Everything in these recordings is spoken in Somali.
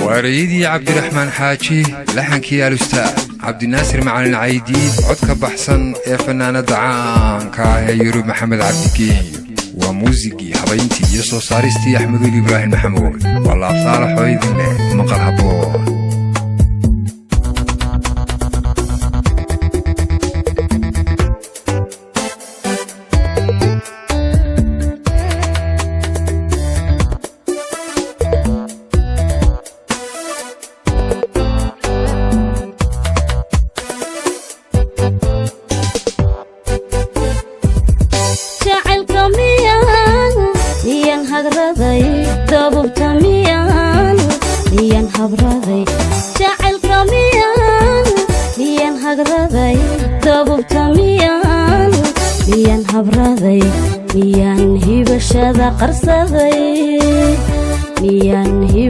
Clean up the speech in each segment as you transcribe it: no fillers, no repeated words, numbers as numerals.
وريدي عبد الرحمن حاجي لحنكي الأستاذ عبد الناصر معلن عيدي عدك بحسن يا فنان دعان كاهيرو محمد عبد الكيم وموسيقي حبينتي يسو صارستي أحمد إبراهيم محمود والله صالح ويدين له مقال هبون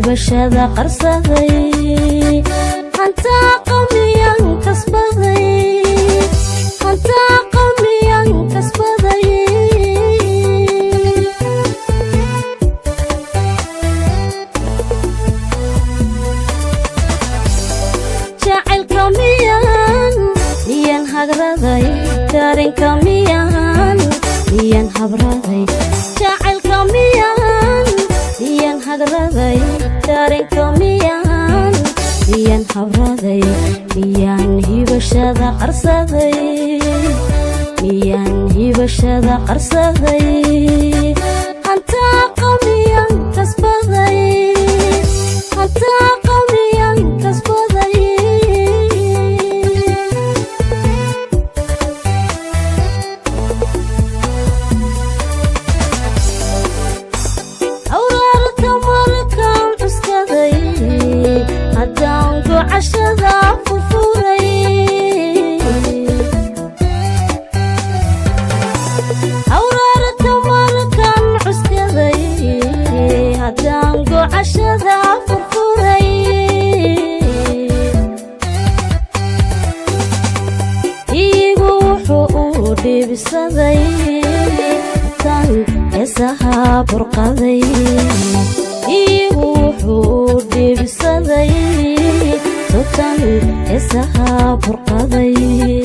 هبشذا قرصذي أنت قوميا كسبذي أنت قوميا كسبذي جعل قوميا ينهضرذي دارين قوميا ينهضرذي جعل قوميا ينهضرذي دارين كوميان ميان حبرذي ميان هبشذا قرصذي ميان هبشذا قرصذي أنت قوميا كسبذي أنت قوميا كسبذي عشذا فرفوري أورارة مركان عسكري هدانقو عشذا فرفوري إيقو حقودي بسذي تان إسها برقذي إيقو حقودي بسذي سلطان إسها برقذي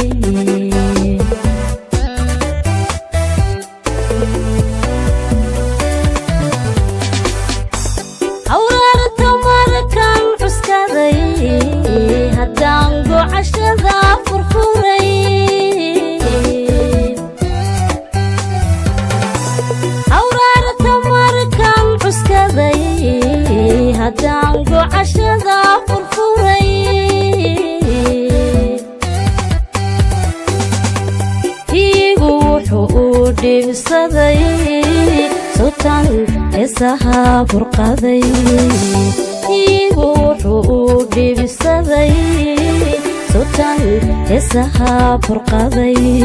أورارة مركان عسكري هدانقو عشذا فرفوري أورارة مركان عسكري هدانقو عشذا فرفوري بسذي سلطان إسها برقذي يروحوا بسذي سلطان إسها برقذي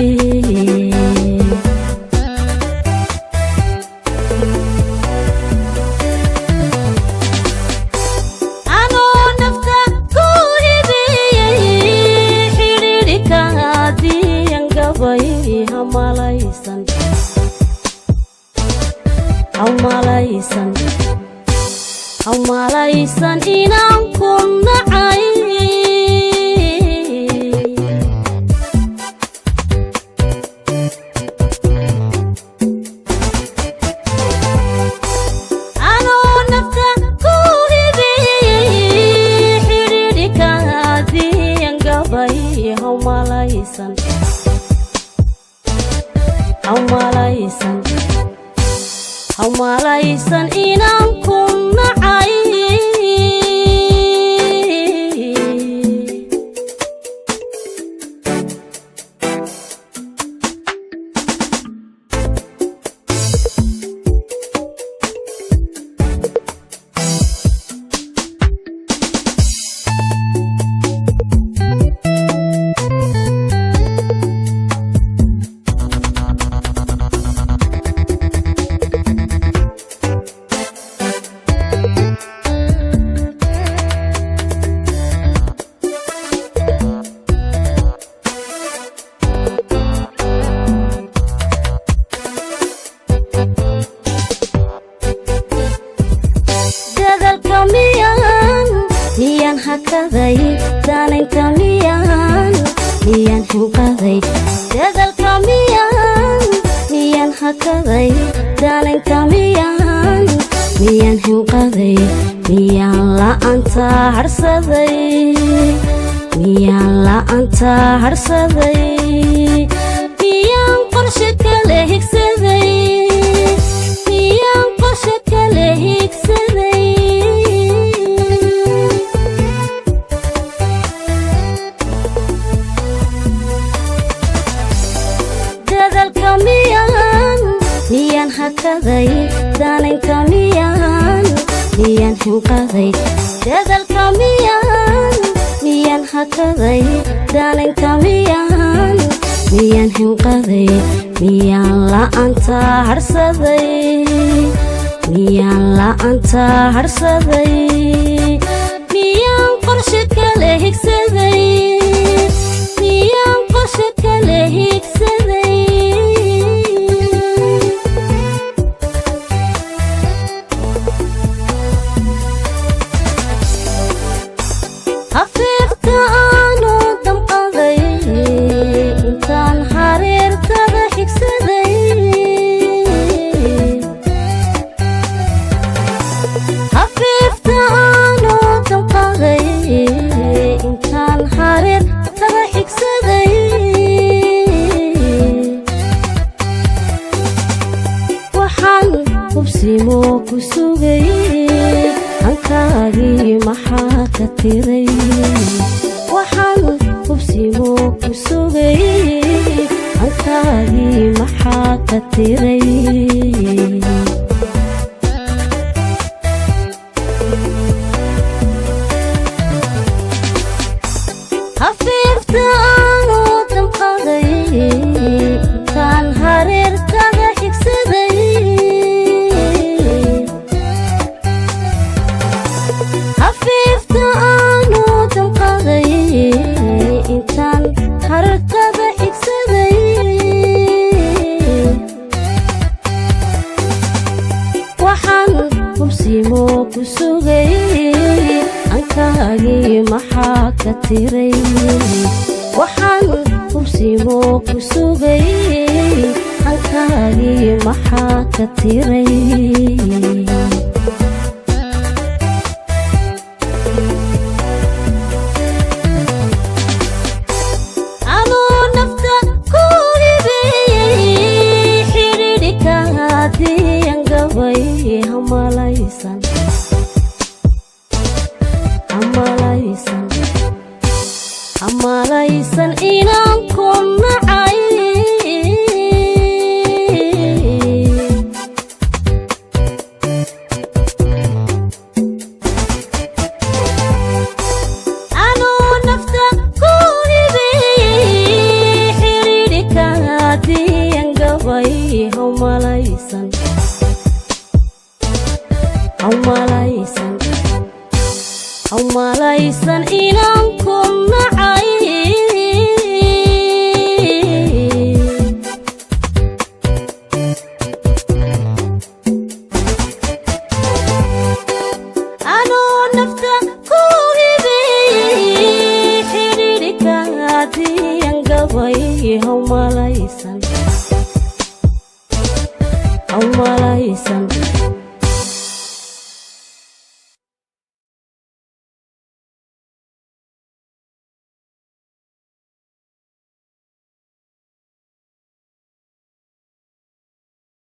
أو مالايسان إنان كنا عاي أنا نفتا كوهبي حريرك هذه ينقبي أو مالايسان أو مالايسان إنان كنا عاي daaninka miyaan hinqaday miyaan la'aanta harsaday miyaan la'aanta harsaday miyaan qorshe kale higsaday miyaan qorshe kale higsaday dadalka miyaan hakaday daaninka miyaan hinqaday dadalka miyaan hakaday daaninka miyaan hinqaday miyaan la'aanta harsaday miyaan la'aanta harsaday miyaan qorshe kale higsaday miyaan qorshe kale higsaday hafiifta aanu damqaday intaan hareertada xigsaday hafiifta aanu damqaday intaan hareertada xigsaday waxaan hubsimo ku sugay hankaagii maxaa ka tiray waxaan hubsimo ku sugay hankaagii maxaa ka tiray hafiifta aanu damqaday intaan hareertada xigsaday hafiifta aanu damqaday intaan hareertada xigsaday waxaan hubsimo ku sugay hankaagii maxaa ka tiray waxaan hubsimo ku sugay hankaagii maxaa ka tiray amalaysan inaan ku nacay anuu nafta ku hibiyey xidhiidhika hadiyan gabay amalaysan inaan